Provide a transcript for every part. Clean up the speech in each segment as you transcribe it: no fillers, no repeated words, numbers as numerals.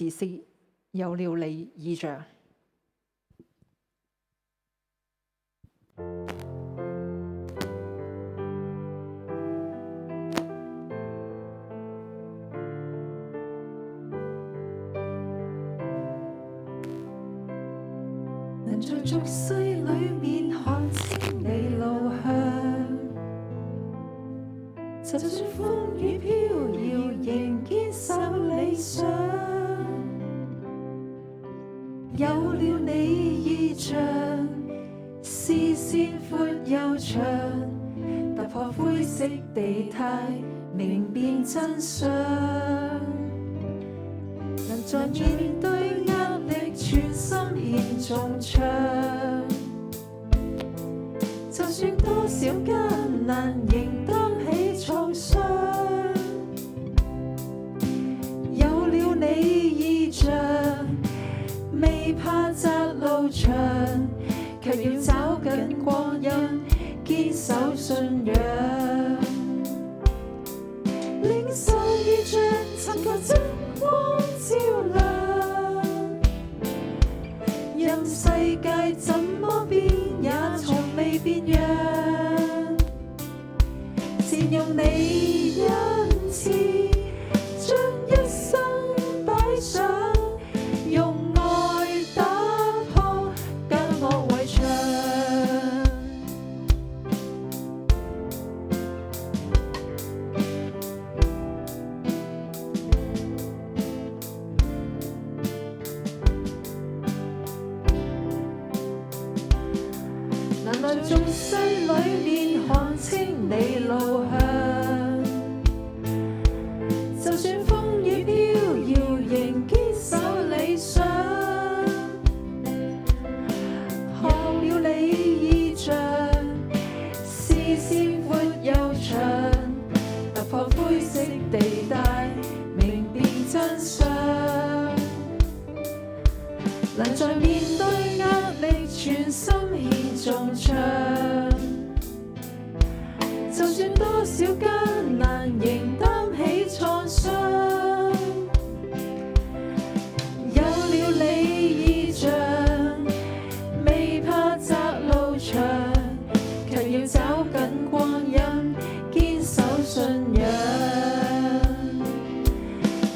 時時有了你異象。能在俗世裏面看清你路向，就算風雨飄搖，仍堅守理想。有了你異象，視線闊又長，突破灰色地帶，明辨真相。能在面對壓力，全心獻頌唱，就算多少艱難，仍擔起創傷。有了你異象，未怕窄路長，卻要找緊光陰，堅守信仰。領受異象，尋求真光照亮，任世界怎麼變，也從未變樣。善用你恩賜，將一生擺上，用愛打破隔膜圍牆。能在眾生裏面看清你路向，就算風雨飄搖，仍堅守理想。看了你異象，視線闊又長，突破灰色地帶，明辨真相。能在面對壓力，全心獻頌唱，就算多少艱難，仍擔起創傷。有了你異象，未怕窄路長，卻要找緊光陰，堅守信仰。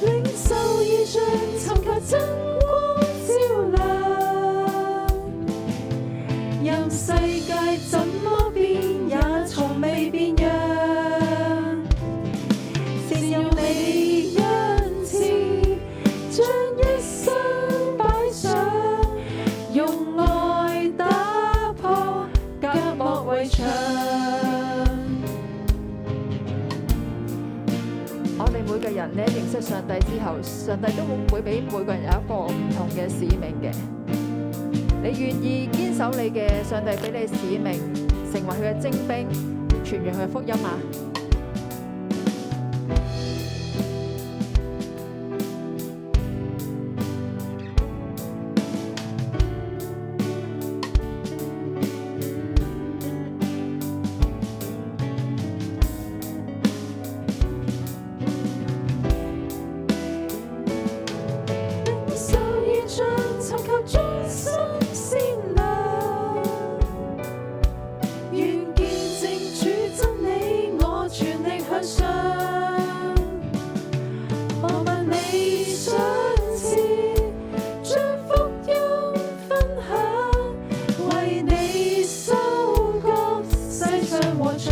領受異象，尋求真光照亮，任世界怎麼變，也從未變樣。善用你恩賜，將一生擺上，用愛打破隔膜圍牆。我哋每個人咧認識上帝之後，上帝都會俾每個人有一個唔同嘅使命嘅。你願意堅守你嘅上帝俾你使命，成為佢嘅精兵，傳揚佢嘅福音啊？領受異象，尋求終身善良，願見證主真理，我全力向上。望問你賞賜，將福音分享，為你收割世上禾場。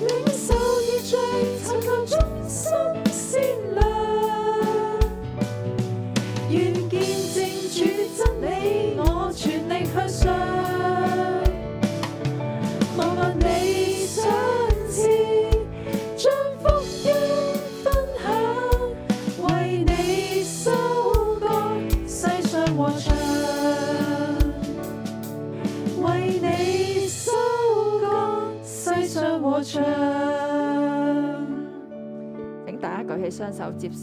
領受異象，尋求終身善良，願見證主真理，我全力向上。望問你賞賜，將福音分享，為你收割世上禾場，為你收割世上禾場。請大家舉起雙手接受